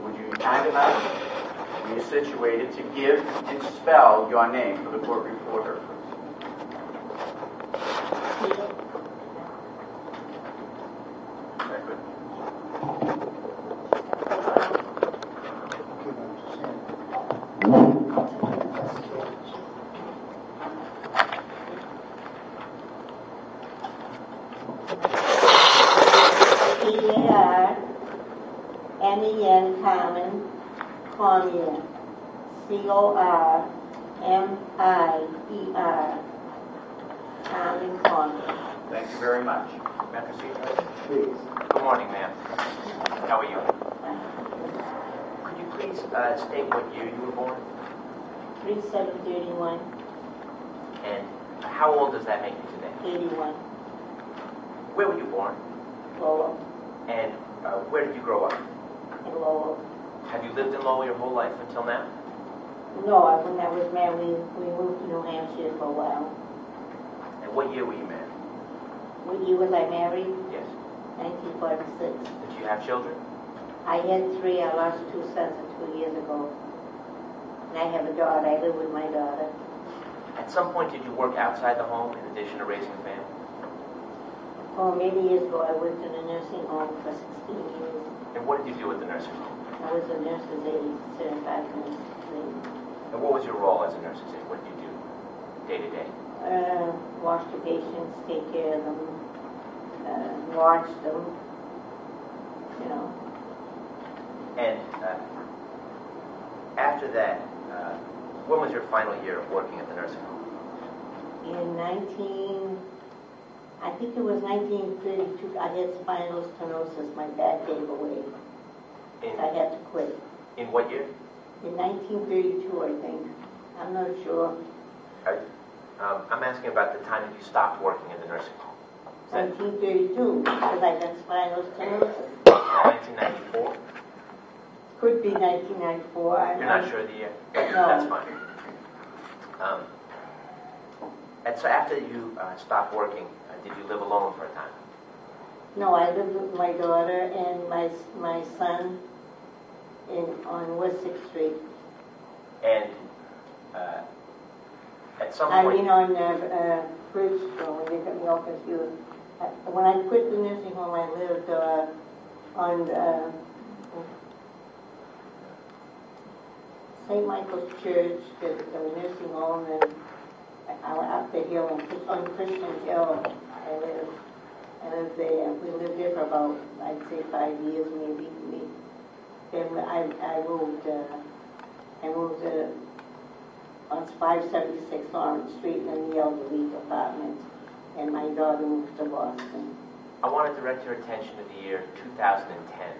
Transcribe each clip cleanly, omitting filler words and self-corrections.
would you be kind enough, when you're situated, to give and spell your name for the court reporter? Very good. Hilaire, N-E-N, Carmen Cormier, C-O-R-M-I-E-R, Carmen Cormier. Thank you very much. May I proceed? Please. Good morning, ma'am. How are you? Could you please state what year you were born? 3731, And how old does that make you today? 81, Where were you born? Lowell, And where did you grow up? in Lowell. Have you lived in Lowell your whole life until now? No, when I was married, we moved to New Hampshire for a while. And what year were you married? What year was I married? Yes. 1946. Did you have children? I had 3. I lost 2 sons 2 years ago. And I have a daughter. I live with my daughter. At some point, did you work outside the home in addition to raising a family? Oh, many years ago, I worked in a nursing home for 16 years. And what did you do at the nursing home? I was a nurse's aide, certified nurse's aide. And what was your role as a nurse's aide? What did you do day to day? Wash the patients, take care of them, watch them, you know. And after that, when was your final year of working at the nursing home? In I think it was 1932, I had spinal stenosis. My back gave away. I had to quit. In what year? In 1932, I think. I'm not sure. I'm asking about the time that you stopped working in the nursing home. 1932, because I got spinal stenosis. 1994? Could be 1994. You're not sure of the year? No. That's fine. And so after you stopped working, did you live alone for a time? No, I lived with my daughter and my son on West 6th Street. And at some I point... mean on Bridge Street, when you got me all confused. When I quit the nursing home, I lived on St. Michael's Church, the nursing home, and I went up the hill on Christian Hill. I lived there. We lived there for about, I'd say, 5 years maybe. Then I moved on 576 Lawrence Street in the elderly department, and my daughter moved to Boston. I want to direct your attention to the year 2010.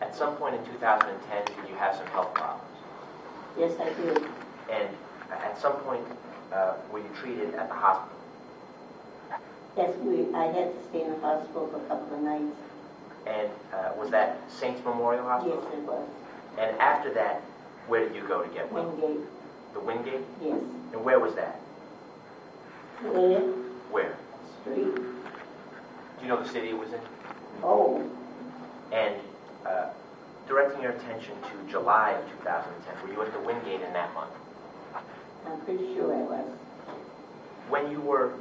At some point in 2010, did you have some health problems? Yes, I did. And at some point, were you treated at the hospital? Yes, I had to stay in the hospital for a couple of nights. And was that Saints Memorial Hospital? Yes, it was. And after that, where did you go to get well? Wingate. The Wingate? Yes. And where was that? Where? Where? Street. Do you know the city it was in? Oh. And directing your attention to July of 2010, were you at the Wingate in that month? I'm pretty sure I was. When you were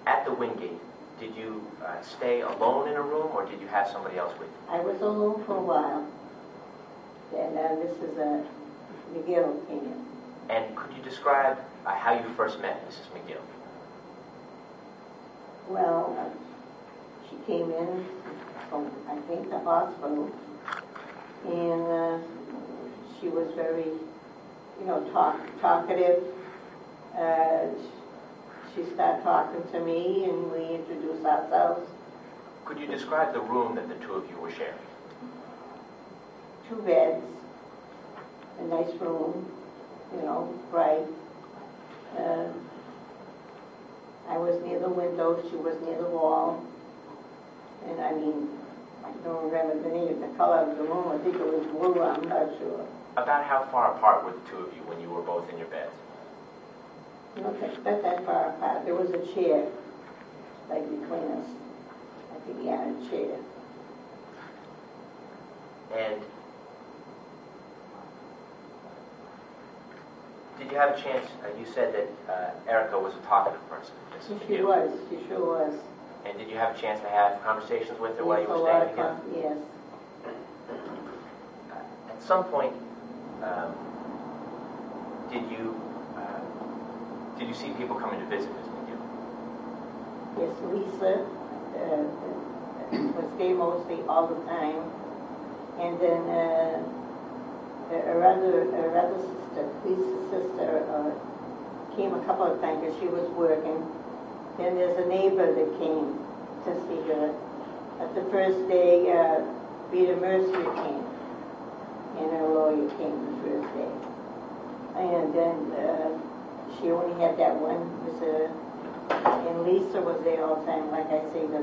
at the Wingate, did you stay alone in a room, or did you have somebody else with you? I was alone for a while. And this is McGill came in. And could you describe how you first met Mrs. McGill? Well, she came in from, I think, the hospital, and she was very, talkative. She started talking to me, and we introduced ourselves. Could you describe the room that the two of you were sharing? 2 beds, a nice room, bright. I was near the window, she was near the wall. And I don't remember the color of the room. I think it was blue, I'm not sure. About how far apart were the two of you when you were both in your beds? Not that far apart. There was a chair, like between us. I think, yeah, a chair. And Did you have a chance, you said that Erica was a talkative person. She was, she sure was. And did you have a chance to have conversations with her while you were staying here? Yes. At some point, did you see people coming to visit Ms. McGill? Yes, Lisa was there mostly all the time. And then her other sister, Lisa's sister, came a couple of times because she was working. Then there's a neighbor that came to see her. At the first day, Rita Mercier came, and her lawyer came the first day. And then she only had that one visitor. And Lisa was there all the time, like I say, the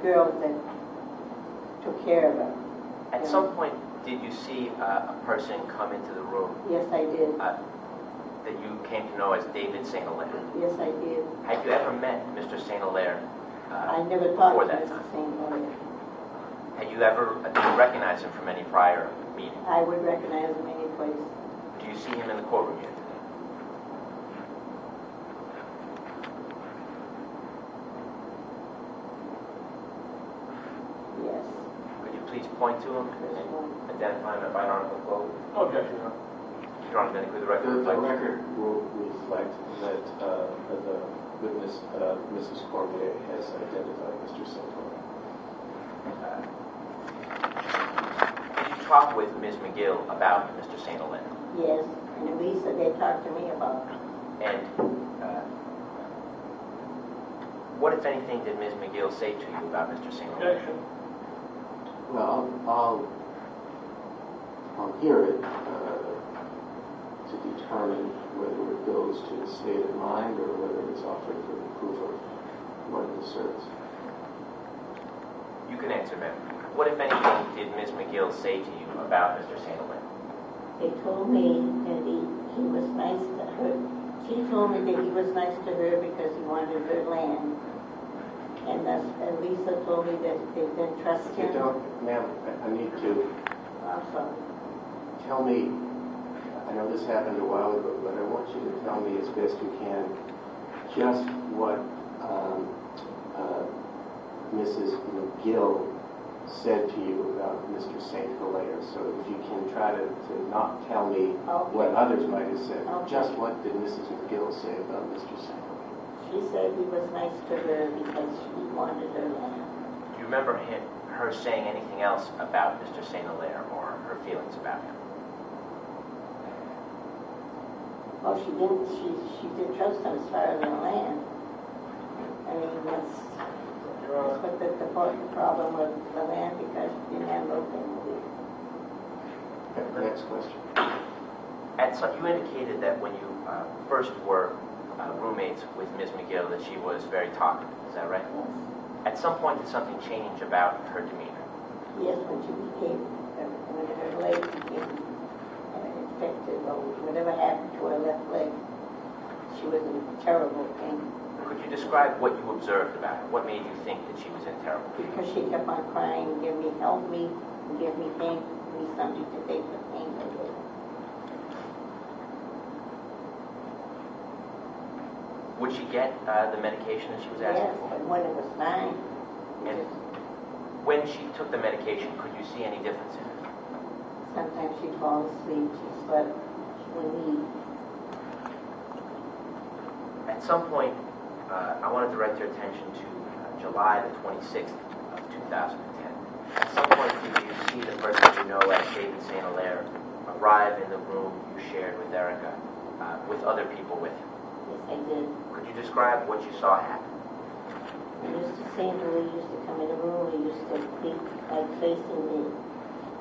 girls that took care of her. At some point, did you see a person come into the room? Yes, I did. That you came to know as David St. Hilaire? Yes, I did. Had you ever met Mr. St. Hilaire I never talked before to that Mr. time? St. Hilaire. Had you ever, did you recognize him from any prior meeting? I would recognize him any place. Do you see him in the courtroom here today? Yes. Could you please point to him and identify him by Honorable Code? Objection, Your Honor. Your Honor, then the record The reflects. record will reflect that the witness, Mrs. Cormier, has identified Mr. St. Hilaire. Did you talk with Ms. McGill about Mr. St. Hilaire? Yes, and Lisa, they talked to me about it. And what, if anything, did Ms. McGill say to you about Mr. St. Hilaire? Objection. Well, I'll hear it to determine whether it goes to the state of mind or whether it's offered for the proof of what it asserts. You can answer, ma'am. What, if anything, did Ms. McGill say to you about Mr. St. Hilaire? They told me that he was nice to her. She told me that he was nice to her because he wanted her land. And Lisa told me that they didn't trust him. You don't, ma'am, I need to I'm sorry. tell me, I know this happened a while ago, but I want you to tell me as best you can just what Mrs. McGill said to you about Mr. St. Hilaire. So if you can try to not tell me what others might have said, just what did Mrs. McGill say about Mr. St. Hilaire? She said he was nice to her because she wanted her land. Do you remember her saying anything else about Mr. St. Hilaire or her feelings about him? Well, she didn't. She did trust him as far as the land. I mean, that's what the problem with the land because she didn't have no family. Next question. You indicated that when you first were roommates with Ms. McGill that she was very talkative. Is that right? Yes. At some point, did something change about her demeanor? Yes, when she became, when her leg became infected or whatever happened to her left leg, she was in terrible pain. Could you describe what you observed about her? What made you think that she was in terrible pain? Because she kept on crying, help me, give me pain, give me something to take the pain away. Would she get the medication that she was asking Yes, for? but when it was fine, And when she took the medication, could you see any difference in her? sometimes she'd fall asleep, she slept, she wouldn't eat. At some point, I want to direct your attention to July the 26th of 2010. At some point, did you see the person you know as David St. Hilaire arrive in the room you shared with Erica with other people with him? Yes, I did. Could you describe what you saw happen? He used to say to me, he used to come in the room, he used to be like facing me.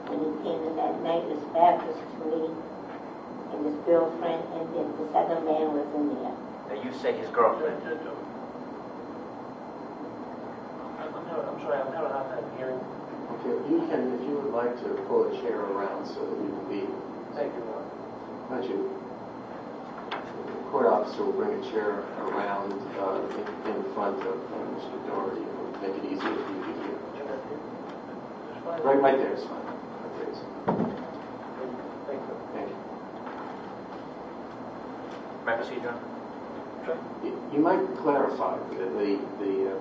When he came in that night, his back was to me, and his girlfriend, and then this other man was in there. Now, you say his girlfriend. I'm sorry, I'm having a hard time hearing. Okay, if you would like to pull a chair around so that you can be. Thank you, Your Honor. Why don't you? The court officer will bring a chair around in front of Mr. Doherty and make it easier for you to hear. Right there is fine. Right there is fine. Thank you. Thank you. May I proceed, John? Sure. You might clarify that the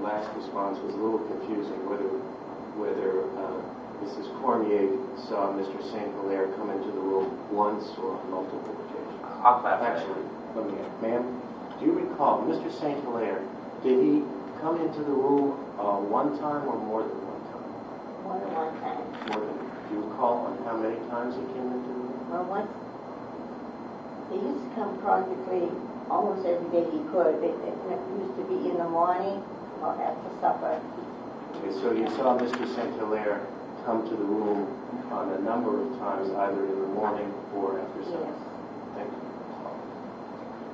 last response was a little confusing, whether Mrs. Cormier saw Mr. St. Hilaire come into the room once or on multiple occasions. I'll clarify. Actually, let me ask, ma'am, do you recall, Mr. St. Hilaire, did he come into the room one time or more than one time? More than one time. More than, do you recall on how many times he came into the room? Well, once, he used to come practically almost every day he could. It used to be in the morning or after supper. Okay, so you saw Mr. St. Hilaire come to the room on a number of times, either in the morning or after supper? Yes. Thank you.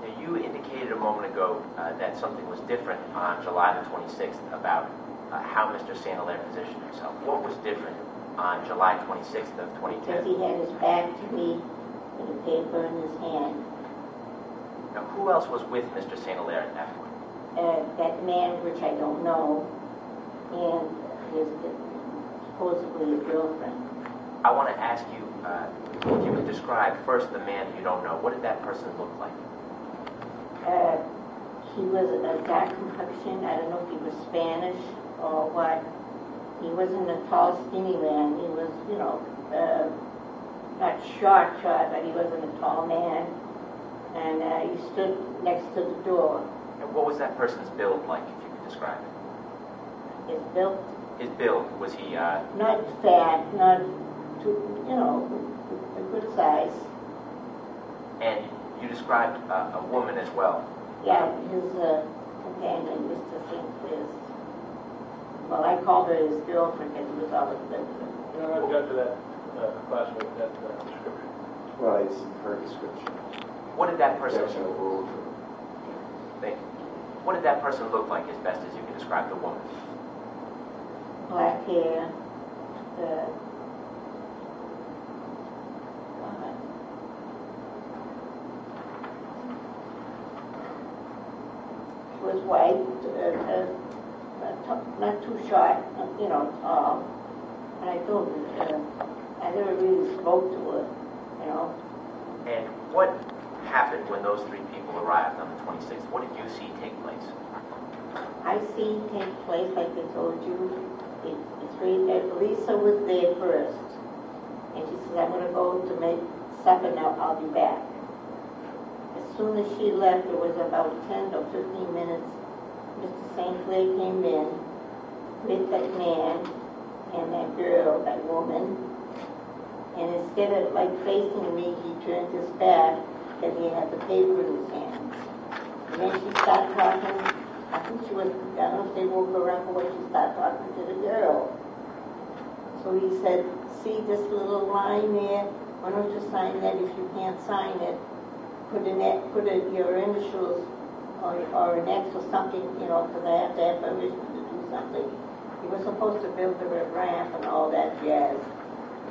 Now, you indicated a moment ago that something was different on July the 26th about how Mr. St. Hilaire positioned himself. What was different on July 26th of 2010? Because he had his back to me with a paper in his hand. Now, who else was with Mr. St. Hilaire at that point? That man, which I don't know, and his supposedly a girlfriend. I want to ask you if you could describe first the man you don't know. What did that person look like? He was a dark complexion. I don't know if he was Spanish or what. He wasn't a tall, skinny man. He was, not short, but he wasn't a tall man. And he stood next to the door. And what was that person's build like, if you could describe it? His build? His build, was he... Not fat, not too, a good size. And you described a woman as well. Yeah, his companion, Mr. St. Clair's. Well, I called her his girlfriend because he was always with her. You don't have to go to that classmate, that description. Well, it's her description. What did that person... Objection overruled. Thank you. What did that person look like, as best as you can describe the woman? Black hair, she was white, not too short, tall. And I told her, I never really spoke to her, And what happened when those three people arrived on the 26th? What did you see take place? I see take place, like I told you. Lisa was there first. And she says, I'm going to go to make supper now, I'll be back. As soon as she left, it was about 10 or 15 minutes, Mr. St. Clair came in with that man and that girl, that woman. And instead of facing me, he turned his back and he had the paper in his hands. And then she started talking. I think she was, I don't know if they woke her up or what, she started talking to the girl. So he said, see this little line there? Why don't you sign that? If you can't sign it, put your initials or an X or something, because I have to have permission to do something. He was supposed to build a ramp and all that jazz.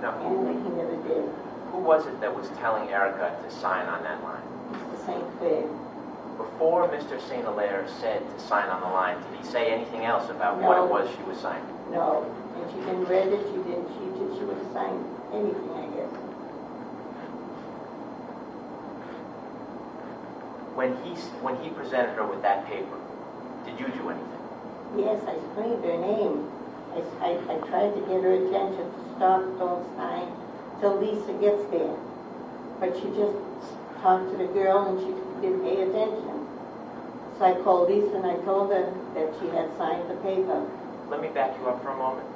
No. And he never did. Who was it that was telling Erica to sign on that line? Mr. St. Clair. Before Mr. St. Hilaire said to sign on the line, did he say anything else about what it was she was signing? No. And she didn't read it, she would have signed anything, I guess. When he presented her with that paper, did you do anything? Yes, I screamed her name. I tried to get her attention to stop, don't sign, till Lisa gets there. But she just talked to the girl and she didn't pay attention. So I called Lisa and I told her that she had signed the paper. Let me back you up for a moment.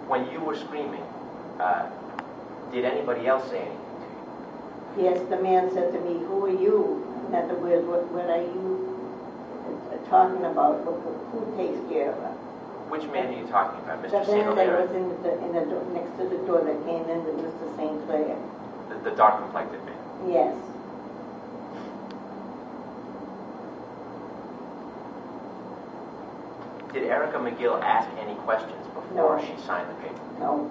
When you were screaming, did anybody else say anything to you? Yes, the man said to me, who are you? In other words, what are you talking about? Who takes care of her? Which man are you talking about, Mr. The St. man that Hilaire? was in the door, next to the door that came in with Mr. St. Clair. The dark-complected man. Yes. Did Erica McGill ask any questions before No. she signed the paper? No.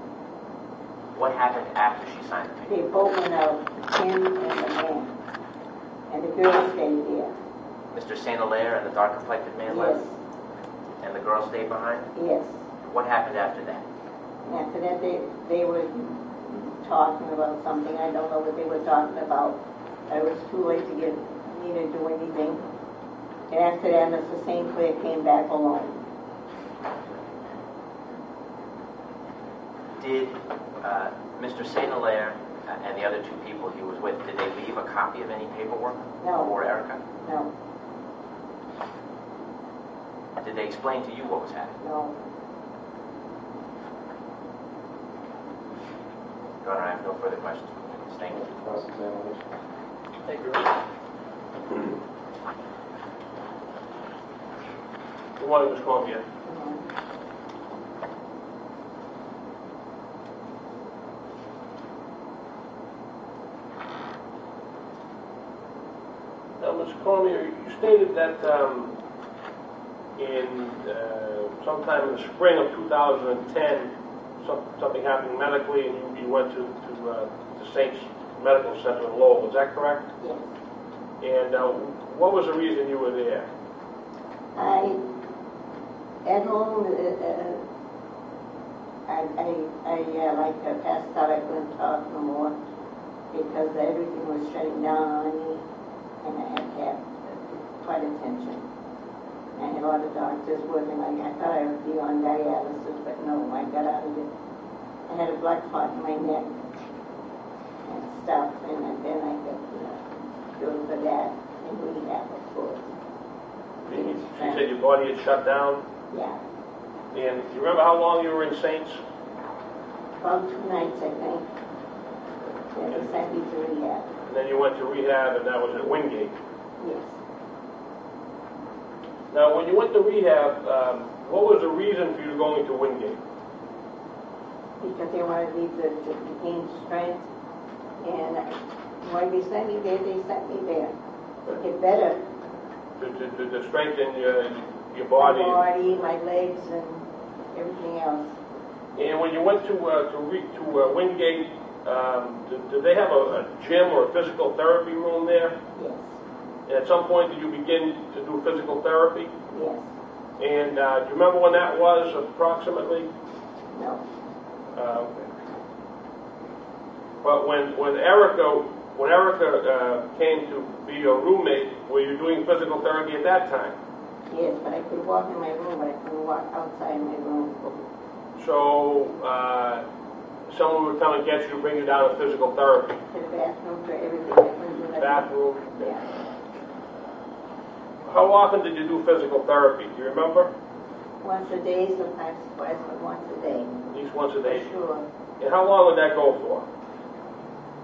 What happened after she signed the paper? They both went out, him and the man. And the girl stayed there. Mr. St. Hilaire and the dark-complected man Yes. left? And the girl stayed behind? Yes. What happened after that? After that, they were talking about something. I don't know what they were talking about. It was too late to get me to do anything. And after that, Mr. St. Clair came back alone. Did Mr. St. Hilaire and the other two people he was with, did they leave a copy of any paperwork No. for Erica? No. Did they explain to you what was happening? No. Your Honor, I have no further questions. Thank you. Cross-examination. Thank you. Good morning, Ms. Cormier. Now, Ms. Cormier, you stated that sometime in the spring of 2010, something happened medically, and you went to Saints Medical Center in Lowell. Is that correct? Yes. And what was the reason you were there? At home, I passed out. I couldn't talk no more because everything was shutting down on me, and I had to have quite attention. I had all the doctors working like I thought I would be on dialysis, but no, I got out of it. I had a black spot in my neck and stuff, and then I got killed for that and rehab, of course. You said your body had shut down? Yeah. And do you remember how long you were in Saints? About 2 nights, I think. Yeah, they sent me to rehab. And then you went to rehab, and that was at Wingate. Yes. Now, when you went to rehab, what was the reason for you going to Wingate? Because they wanted me to gain strength. And when they sent me there, they sent me there. To get better. To strengthen your body? My body, my legs, and everything else. And when you went to Wingate, did they have a gym or a physical therapy room there? Yes. And at some point, did you begin to do physical therapy? Yes. And do you remember when that was, approximately? No. Okay. But when Erica came to be your roommate, were you doing physical therapy at that time? Yes, but I could walk in my room, but I couldn't walk outside my room. So someone would come and get you to bring you down to physical therapy? To the bathroom, for everything. I couldn't do nothing. Bathroom? Yeah. How often did you do physical therapy? Do you remember? Once a day, sometimes twice, but once a day. At least once a day? For sure. And how long would that go for?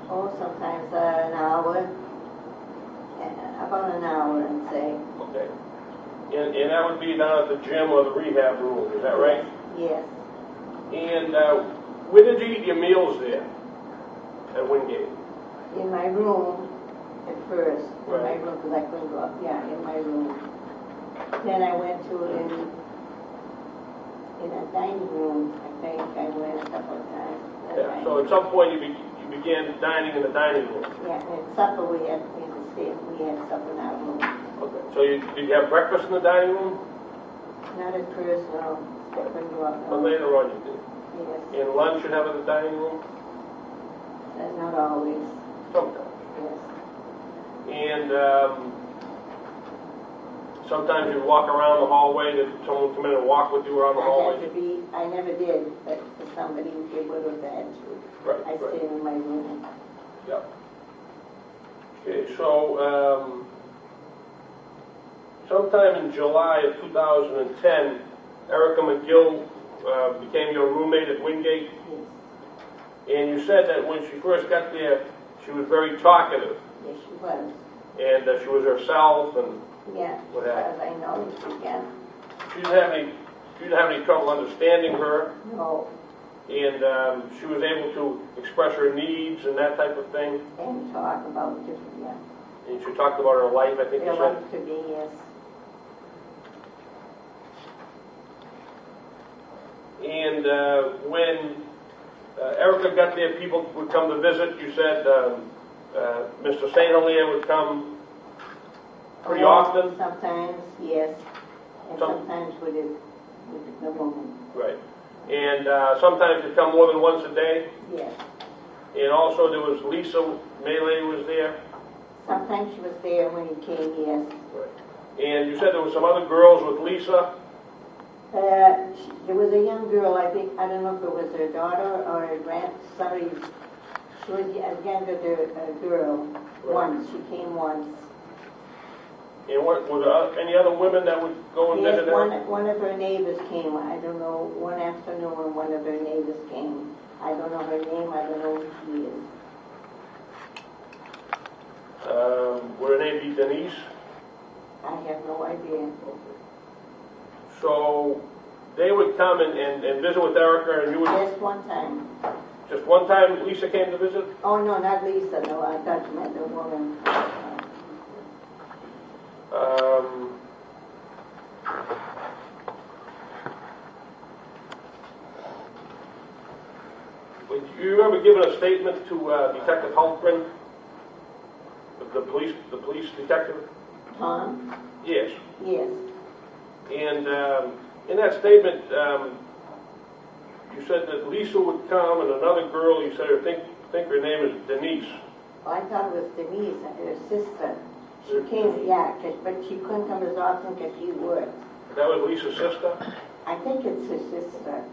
Oh, sometimes an hour. About an hour, I'd say. Okay. And that would be down at the gym or the rehab room, is that right? Yes. And where did you eat your meals there at Wingate? In my room at first. Right. In my room, because I couldn't go up. Yeah, in my room. Then I went to in a dining room. I think I went a couple of times. Yeah. So at some point you began dining in the dining room. Yeah, and supper we had to stay. We had supper in our room. Okay. So did you have breakfast in the dining room? Not at first, no. I couldn't go up. But No. later on you did. Yes. And lunch you'd have in the dining room? Not always. Sometimes. Yes. And sometimes you'd walk around the hallway, did someone come in and walk with you around the hallway? I never did, but for somebody they would have had to. Right, I right. stayed in my room. Yep. Okay, so sometime in July of 2010, Erica McGill became your roommate at Wingate. Yes. And you said that when she first got there, she was very talkative. Yes, she was. And she was herself, and Yeah, What as far happened? as I know, yeah. you didn't have any trouble understanding her, No, and she was able to express her needs and that type of thing. and talk about different, yeah. And she talked about her life, I think you Their said. life to be, yes. And when Erica got there, people would come to visit. You said Mr. St. Hilaire would come pretty often. Sometimes, yes. And sometimes with the woman. Right. And sometimes he'd come more than once a day. Yes. And also there was Lisa Melee was there. Sometimes she was there when he came, yes. Right. And you said there were some other girls with Lisa? There was a young girl, I don't know if it was her daughter or her somebody. She was a younger girl. Right. Once, she came once. And what, were there any other women that would go and visit her? Yes, one of her neighbors came. I don't know, one afternoon one of her neighbors came. I don't know her name, I don't know who she is. Would her name be Denise? I have no idea. Okay. So they would come and visit with Erica, and you would... Just one time. Just one time Lisa came to visit? Oh, no, not Lisa. No, I thought you meant the woman. Would you ever given a statement to Detective Hultgren, the police detective? Tom? Yes. Yes. And in that statement, you said that Lisa would come, and another girl, you said, I think her name is Denise. Well, I thought it was Denise, her sister. She came, yeah, but she couldn't come as often because she worked. That was Lisa's sister? I think it's her sister.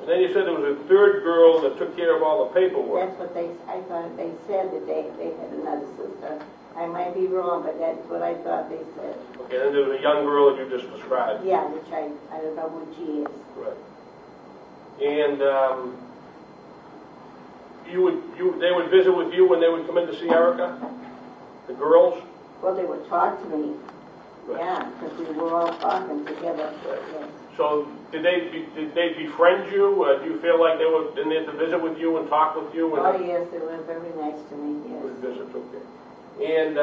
And then you said there was a third girl that took care of all the paperwork. That's what I thought they said, that they had another sister. I might be wrong, but that's what I thought they said. Okay, then there was a young girl that you just described. Yeah, which I don't know who she is. Right. And they would visit with you when they would come in to see Erica? The girls? Well, they would talk to me. Right. Yeah, because we were all talking together. Right. Yes. So did they befriend you? Do you feel like they were in there to visit with you and talk with you? Oh, yes, they were very nice to me, yes. Good visits, okay. And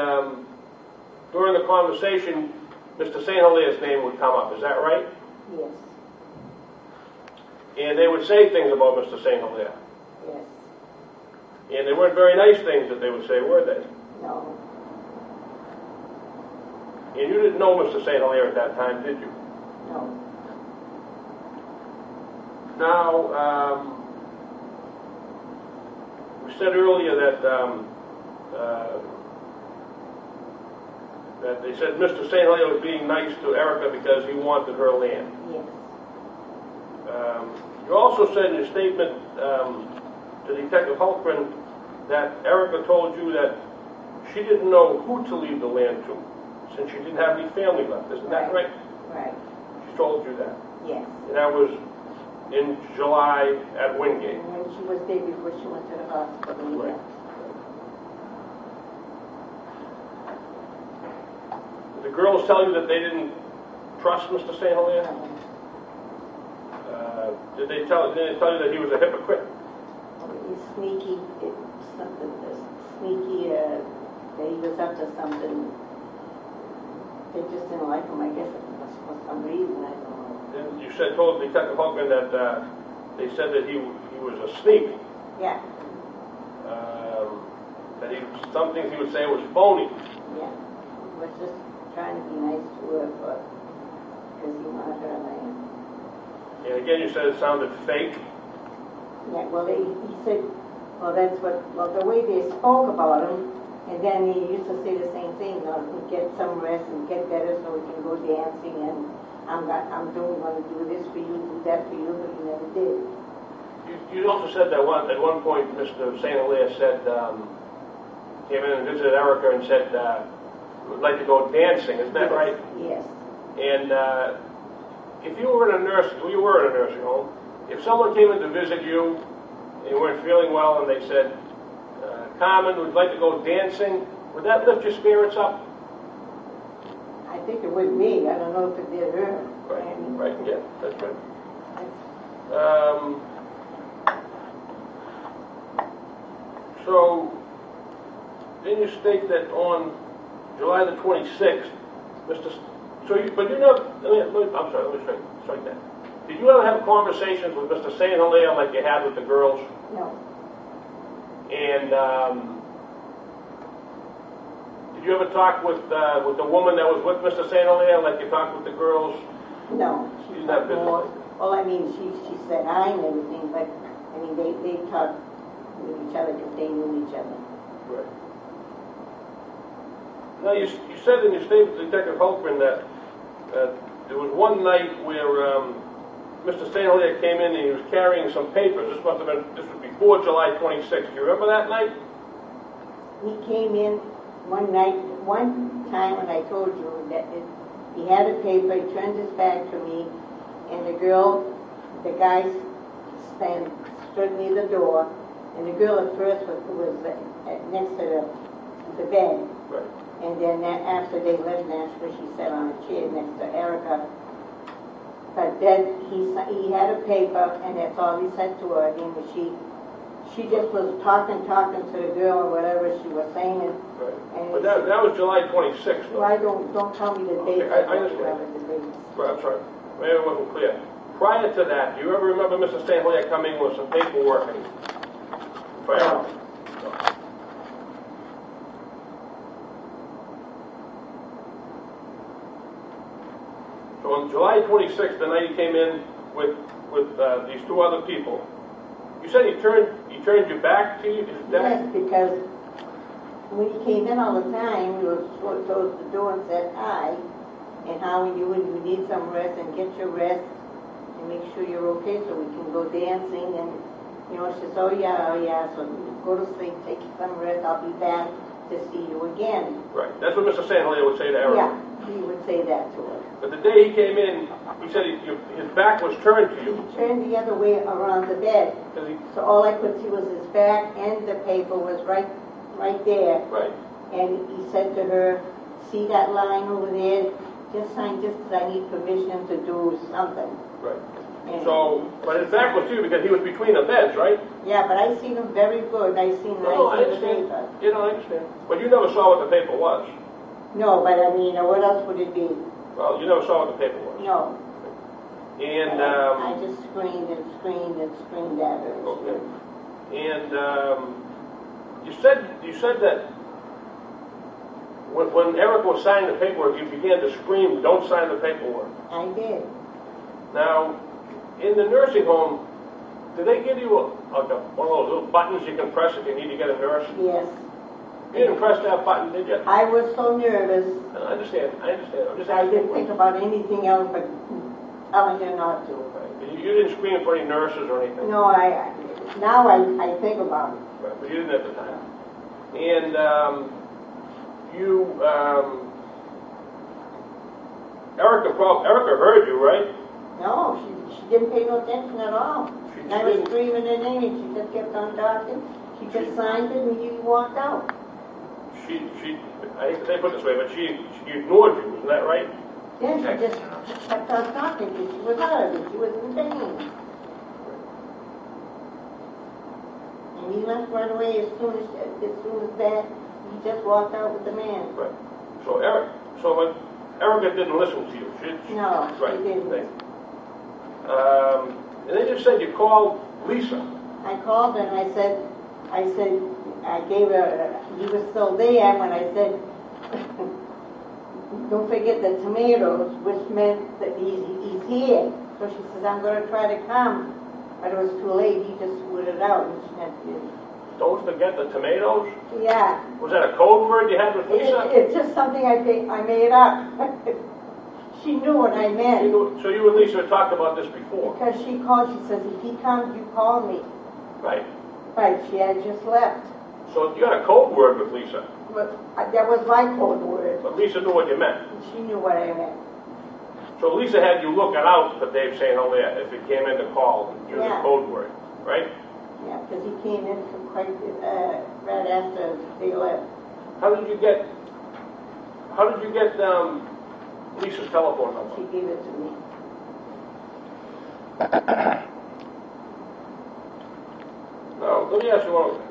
during the conversation, Mr. St. Hilaire's name would come up, is that right? Yes. And they would say things about Mr. St. Hilaire. Yes. And they weren't very nice things that they would say, were they? No. And you didn't know Mr. St. Hilaire at that time, did you? No. Now, we said earlier that that they said Mr. St. Hilaire was being nice to Erica because he wanted her land. Yes. You also said in your statement to Detective Hultgren that Erica told you that she didn't know who to leave the land to, since she didn't have any family left. Isn't that right? Right. She told you that. Yes. And that was in July at Wingate. And when she was there before she went to the hospital. Right. Yes. Did the girls tell you that they didn't trust Mr. St. Hilaire? Did they tell you that he was a hypocrite? He's sneaky, something sneaky, that he was up to something. They just didn't like him, I guess, for some reason, I don't know. And you told Detective Hultgren that they said that he was a sneak. Yeah. That some things he would say was phony. Yeah. He was just trying to be nice to her, because he wanted her land. And again, you said it sounded fake. Yeah, well, he said, the way they spoke about him, and then he used to say the same thing, get some rest and get better so we can go dancing, and I'm going to do this for you, do that for you, but he never did. You also said that at one point, Mr. St. Hilaire said, came in and visited Erica and said, would like to go dancing, isn't that right? Yes. And if you were in a nursing home, if someone came in to visit you and you weren't feeling well and they said, Carmen would like to go dancing, would that lift your spirits up? I think it would me. I don't know if it did her. Right, yeah, that's right. So, then you state that on July the 26th, let me strike that. Did you ever have conversations with Mr. St. Hilaire like you had with the girls? No. And did you ever talk with the woman that was with Mr. St. Hilaire like you talked with the girls? No. She's not business. Well, I mean, she said hi and everything, but I mean, they talked with each other because they knew each other. Right. Now, you said in your statement to Detective Hultgren that there was one night where Mr. St. Hilaire came in and he was carrying some papers. This was before July 26th. Do you remember that night? He came in one time when I told you that he had a paper, he turned his back to me, and the guy stood near the door, and the girl at first was next to the bed. Right. And then after they left Nashville, she sat on a chair next to Erica. But then he had a paper, and that's all he said to her. And she just was talking to the girl or whatever she was saying. Right. And But that was July 26th. Well, don't tell me the date. Okay, I understand. Right, I'm sorry. Maybe it wasn't clear. Prior to that, do you ever remember Mr. St. Hilaire coming with some paperwork for Erica? So on July 26th, the night he came in with these two other people, you said he turned your back to you? Yes, because when he came in all the time, we were supposed to do and said hi, and how you need some rest and get your rest and make sure you're okay so we can go dancing. And she says, oh yeah, so go to sleep, take some rest, I'll be back to see you again. Right, that's what Mr. St. Hilaire would say to Erica. Yeah, he would say that to her. But the day he came in, he said his back was turned to you. He turned the other way around the bed. So all I could see was his back, and the paper was right there. Right. And he said to her, see that line over there? Just sign just because I need permission to do something. Right. And But his back was to you because he was between the beds, right? yeah, but I seen him very good. I seen I the understand. paper. I understand. But you never saw what the paper was. No, but I mean, what else would it be? Well, you never saw what the paper was. No. And I just screamed at her. okay. And you said that when Erica was signing the paperwork, you began to scream, "Don't sign the paperwork." I did. Now, in the nursing home, do they give you one of those little buttons you can press if you need to get a nurse? Yes. You didn't press that button, did you? I was so nervous. I understand. I'm just I asking. didn't think about anything else but telling you not to. Right. You didn't scream for any nurses or anything? No, now I think about it. Right, but you didn't at the time. And Erica heard you, right? No, she didn't pay no attention at all. And I was screaming her name, and she just kept on talking. She just signed it, and he walked out. I hate to say it this way, but she ignored you, isn't that right? Yeah, she just kept on talking, because she was hurt, and she was in pain. And he left right away as soon as that, he just walked out with the man. Right. So Erica didn't listen to you. No, right. she didn't. And then you said you called Lisa. I called her and I said, I gave her, he was still there when I said, don't forget the tomatoes, which meant that he's here. So she says, I'm going to try to come. But it was too late, he just put it out. And she had to, don't forget the tomatoes? yeah. Was that a code word you had with Lisa? It's just something I made up. She knew what I meant. So you and Lisa talked about this before? Because she called, she says, if he comes, you call me. Right. But she had just left. So you had a code word with Lisa? But that was my code word. But Lisa knew what you meant? She knew what I meant. So Lisa had you looking out for Dave St. Hilaire if he came in to call and use a code word, right? Yeah, because he came in right after they left. How did you get Lisa's telephone number? She gave it to me. Now, let me ask you one thing.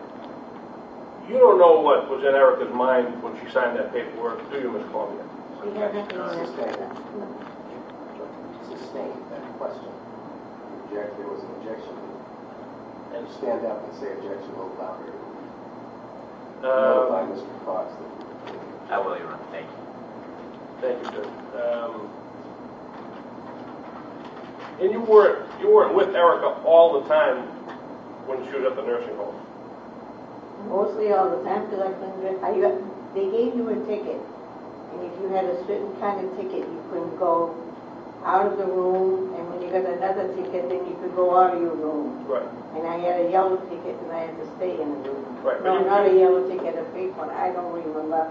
You don't know what was in Erica's mind when she signed that paperwork, do you, Ms. Cormier? She had nothing to Sustain that question. There was an objection. And stand up and say objection a little louder. Notify Mr. Fox. I will, Your Honor. Thank you. Thank you, sir. And you weren't with Erica all the time when she was at the nursing home? Mostly all the time, because I couldn't get, they gave you a ticket. And if you had a certain kind of ticket, you couldn't go out of the room, and when you got another ticket, then you could go out of your room. Right. And I had a yellow ticket, and I had to stay in the room. Right. No, not a yellow ticket, a big one. I don't remember.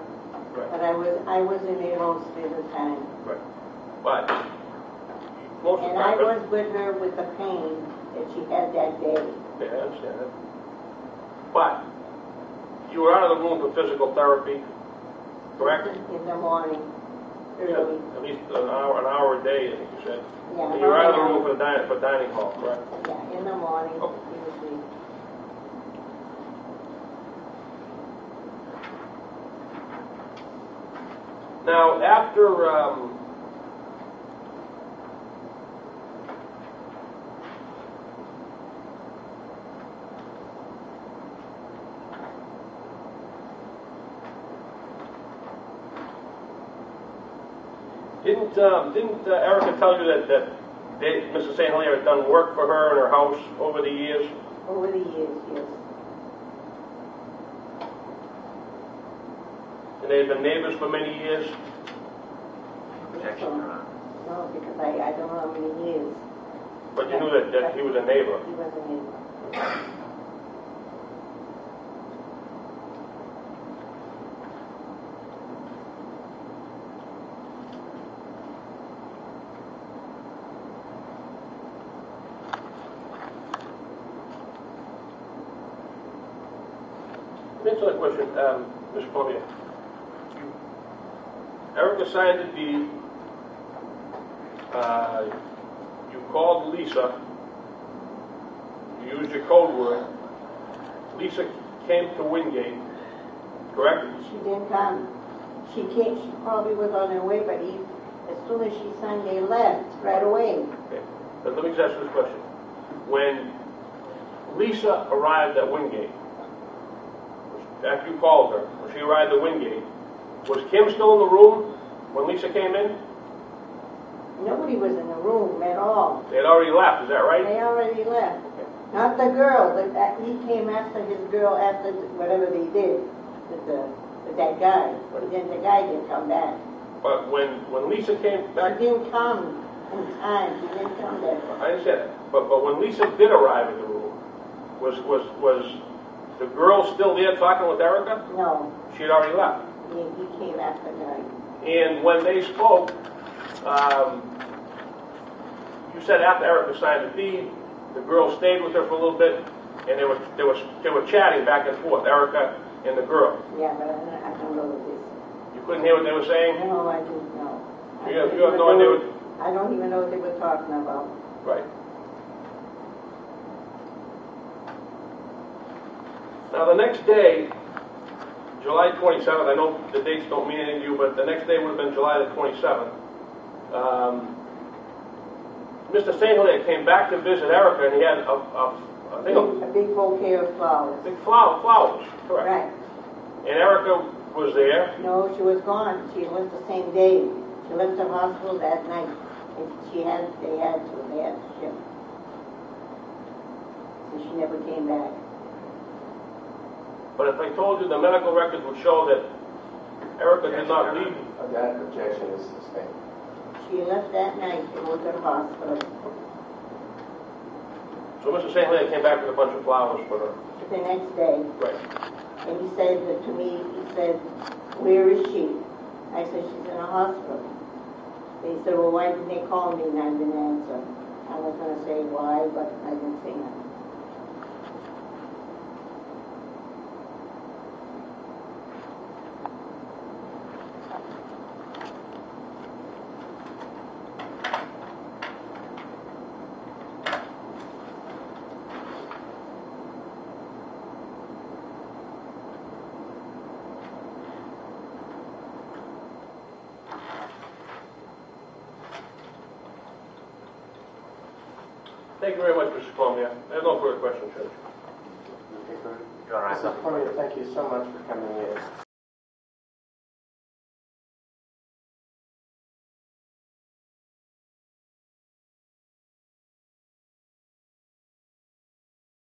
Right. But I was in there most of the time. Right. But most of And the I time, was with her with the pain that she had that day. yeah, I understand that. But you were out of the room for physical therapy, correct? In the morning, early. At least an hour a day, I think you said. Yeah, And you were out of the room for dining hall, correct? Yeah, in the morning, Okay. usually. Now, after didn't Erica tell you that Mrs. St. Hilaire had done work for her in her house over the years? Over the years, yes. And they had been neighbors for many years? Objection, Your Honor. No, because I don't know how many years. But you knew that he was a neighbor? He was a neighbor. Answer that question, Mr. Cormier. Erica signed the deed. You called Lisa. You used your code word. Lisa came to Wingate, correct? She didn't come. She probably was on her way, but as soon as she signed, they left right away. Okay. But let me just ask you this question. When Lisa arrived at Wingate, after you called her, when she arrived at Wingate, was Kim still in the room when Lisa came in? Nobody was in the room at all. They had already left, is that right? They already left. Okay. Not the girl. He came after his girl after whatever they did with that guy. But then the guy didn't come back. But when Lisa came back, She didn't come in time. She didn't come back. I understand that. But when Lisa did arrive in the room, was the girl still there talking with Erica? No. She had already left. He came after night. And when they spoke, you said after Erica signed the deed, the girl stayed with her for a little bit, and they were chatting back and forth, Erica and the girl. Yeah, but I don't know this. You couldn't hear what they were saying? No, I didn't know. You have no idea what... I don't even know what they were talking about. Right. Now the next day, July 27th, I know the dates don't mean anything to you, but the next day would have been July the 27th. Mr. St. Hilaire came back to visit Erica, and he had A big bouquet of flowers. big flowers, correct. Right. And Erica was there. No, she was gone. She left the same day. She left the hospital that night. And they had to ship. So she never came back. But if I told you the medical records would show that Erica did not leave. That objection is sustained. She left that night and went to the hospital. So Mr. St. Hilaire came back with a bunch of flowers for her. The next day. Right. And he said that to me, he said, "Where is she?" I said, "She's in a hospital." He said, "Well, why didn't they call me?" And I didn't answer. I was going to say why, but I didn't say nothing. Thank you very much, Mr. Cormier. I have no further questions, Judge. Your Honor, I have Mrs. Cormier, thank you so much for coming in.